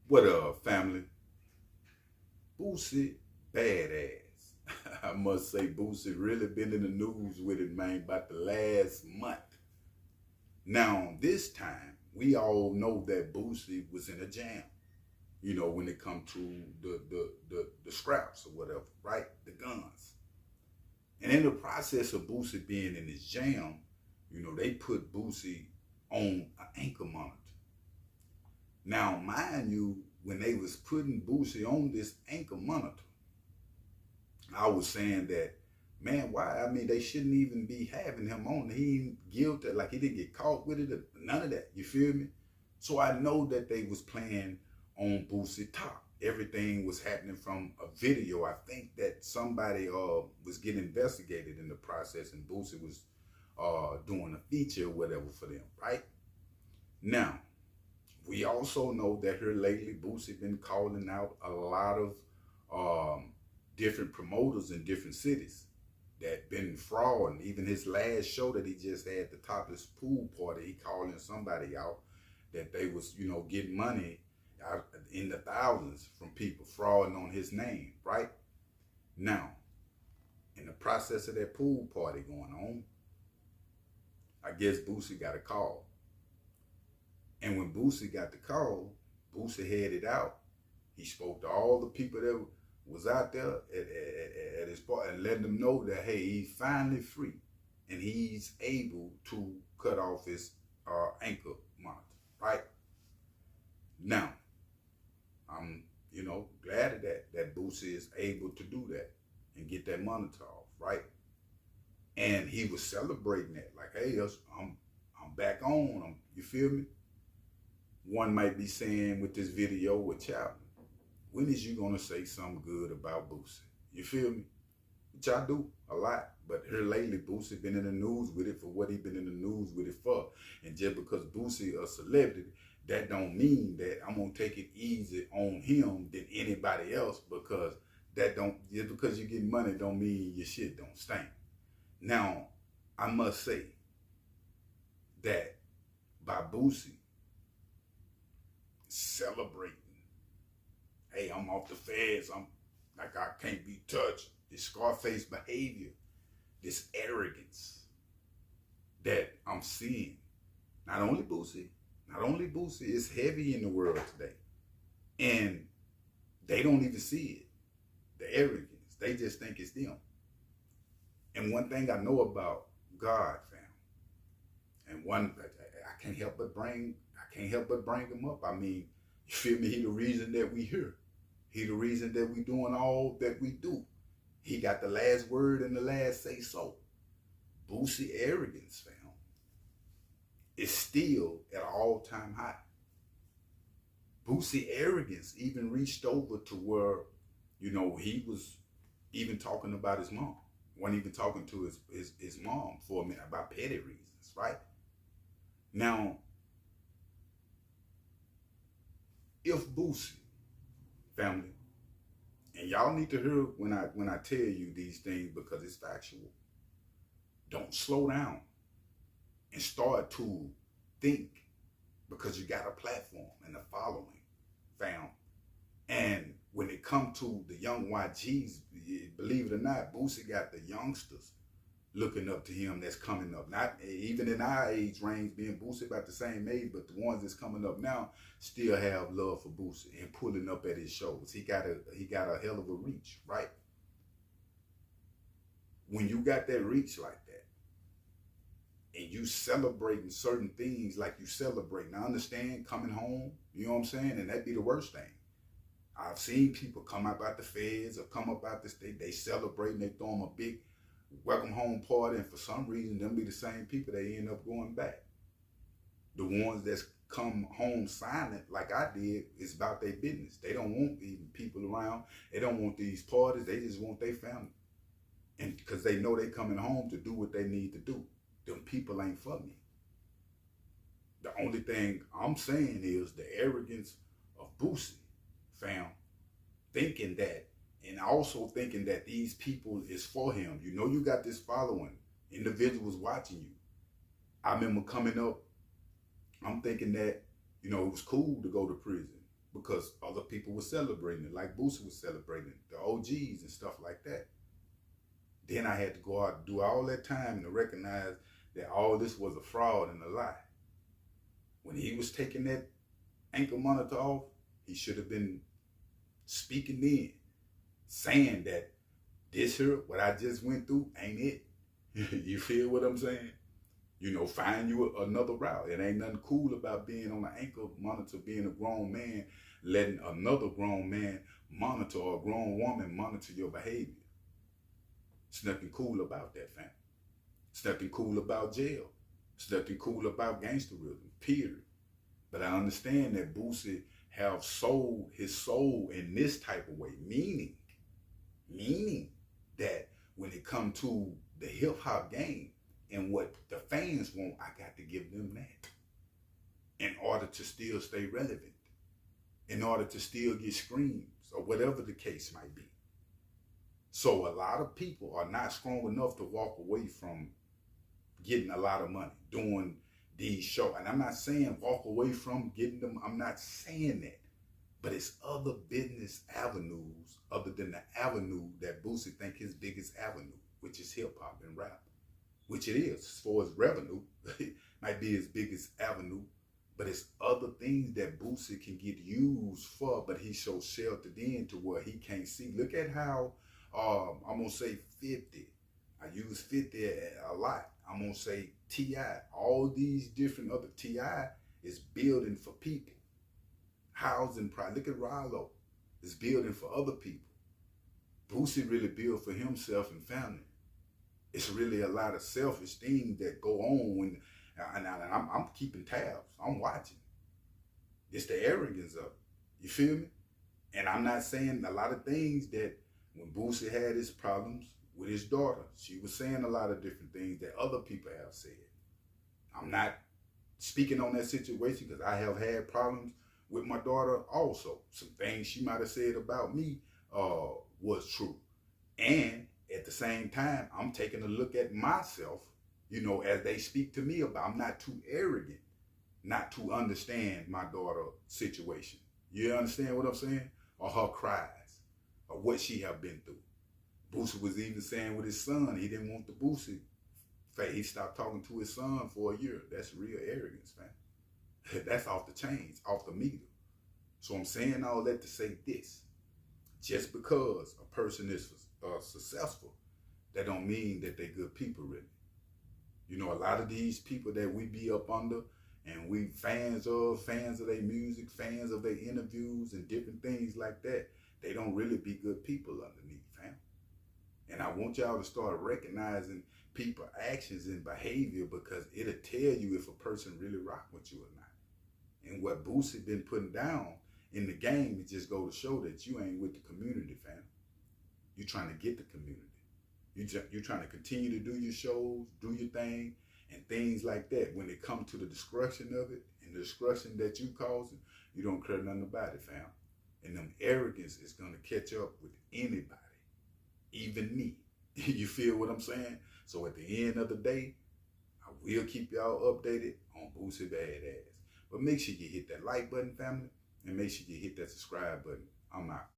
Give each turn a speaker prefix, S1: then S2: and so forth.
S1: What up, family? Boosie, badass. I must say, Boosie really been in the news with it, man, about the last month. Now, this time, we all know that Boosie was in a jam. When it come to the scraps or whatever, right? The guns. And in the process of Boosie being in this jam, they put Boosie on an ankle monitor. Now, mind you, when they was putting Boosie on this ankle monitor, I was saying that, man, why? I mean, they shouldn't even be having him on. He ain't guilty, like he didn't get caught with it, none of that. You feel me? So I know that they was playing on Boosie top. Everything was happening from a video. I think that somebody was getting investigated in the process, and Boosie was doing a feature or whatever for them, right? Now, we also know that here lately, Boosie been calling out a lot of different promoters in different cities that been fraud. And even his last show that he just had, the topless pool party, he calling somebody out that they was, getting money out in the thousands from people frauding on his name, right? Now, in the process of that pool party going on, I guess Boosie got a call. And when Boosie got the call, Boosie headed out. He spoke to all the people that was out there at his party and letting them know that, hey, he's finally free and he's able to cut off his ankle monitor, right? Now, I'm, glad that Boosie is able to do that and get that monitor off, right? And he was celebrating that, like, hey, I'm back on. You feel me? One might be saying with this video with Chapman, when is you gonna say something good about Boosie? You feel me? Which I do a lot, but here lately Boosie been in the news with it for what he been in the news with it for. And just because Boosie a celebrity, that don't mean that I'm gonna take it easy on him than anybody else, because just because you get money don't mean your shit don't stink. Now, I must say that by Boosie celebrating, hey, I'm off the feds, I'm like, I can't be touched, this Scarface behavior, this arrogance that I'm seeing, not only Boosie is heavy in the world today, and they don't even see it, the arrogance. They just think it's them. And one thing I know about God, fam, and one I can't help but bring him up. I mean, you feel me? He the reason that we here. He the reason that we doing all that we do. He got the last word and the last say so. Boosie arrogance, fam, is still at an all-time high. Boosie arrogance even reached over to where, he was even talking about his mom. Wasn't even talking to his mom for a minute about petty reasons, right? Now, if Boosie, family, and y'all need to hear when I tell you these things because it's factual, don't slow down and start to think, because you got a platform and a following, fam. And when it comes to the young YGs, believe it or not, Boosie got the youngsters looking up to him that's coming up. Not even in our age range, being Boosie about the same age, but the ones that's coming up now still have love for Boosie and pulling up at his shows. He got a hell of a reach, right? When you got that reach like that, and you celebrating certain things like you celebrate. Now, understand, coming home, you know what I'm saying? And that'd be the worst thing. I've seen people come up out the feds or come up out the state, they celebrate and they throw them a big welcome home party, and for some reason, them be the same people that end up going back. The ones that's come home silent, like I did, is about their business. They don't want even people around. They don't want these parties. They just want their family. And because they know they coming home to do what they need to do. Them people ain't for me. The only thing I'm saying is the arrogance of Boosie, fam, thinking that, and also thinking that these people is for him. You got this following, individuals watching you. I remember coming up, I'm thinking that, it was cool to go to prison. because other people were celebrating it, like Boosie was celebrating it, the OGs and stuff like that. Then I had to go out and do all that time to recognize that all this was a fraud and a lie. When he was taking that ankle monitor off, he should have been speaking then, saying that this here, what I just went through, ain't it. You feel what I'm saying? You know, find you another route. It ain't nothing cool about being on an ankle monitor, being a grown man, letting another grown man monitor or a grown woman monitor your behavior. It's nothing cool about that, fam. It's nothing cool about jail. It's nothing cool about gangsterism, period. But I understand that Boosie have sold his soul in this type of way, meaning that when it comes to the hip hop game and what the fans want, I got to give them that in order to still stay relevant, in order to still get screams or whatever the case might be. So a lot of people are not strong enough to walk away from getting a lot of money, doing these shows. And I'm not saying walk away from getting them. I'm not saying that. But it's other business avenues other than the avenue that Boosie think his biggest avenue, which is hip hop and rap, which it is. As far as revenue, it might be his biggest avenue, but it's other things that Boosie can get used for, but he's so sheltered in to where he can't see. Look at how, I'm going to say 50. I use 50 a lot. I'm going to say T.I. All these different other T.I. is building for people. Housing, look at Rallo. It's building for other people. Boosie really built for himself and family. It's really a lot of selfish things that go on when, and I'm keeping tabs. I'm watching. It's the arrogance of it. You feel me? And I'm not saying a lot of things that when Boosie had his problems with his daughter, she was saying a lot of different things that other people have said. I'm not speaking on that situation because I have had problems with my daughter also. Some things she might have said about me was true. And at the same time, I'm taking a look at myself, you know, as they speak to me about. I'm not too arrogant not to understand my daughter's situation. You understand what I'm saying? Or her cries, or what she have been through. Boosie was even saying with his son, he didn't want the Boosie. He stopped talking to his son for a year. That's real arrogance, man. That's off the chains, off the meter. So I'm saying all that to say this. Just because a person is successful, that don't mean that they're good people, really. You know, a lot of these people that we be up under and we fans of their music, fans of their interviews and different things like that, they don't really be good people underneath, fam. And I want y'all to start recognizing people's actions and behavior, because it'll tell you if a person really rock with you or not. And what Boosie been putting down in the game, it just go to show that you ain't with the community, fam. You're trying to get the community. You're trying to continue to do your shows, do your thing, and things like that. When it comes to the destruction of it and the destruction that you causing, you don't care nothing about it, fam. And them arrogance is going to catch up with anybody, even me. You feel what I'm saying? So at the end of the day, I will keep y'all updated on Boosie Badass. But make sure you hit that like button, family, and make sure you hit that subscribe button. I'm out.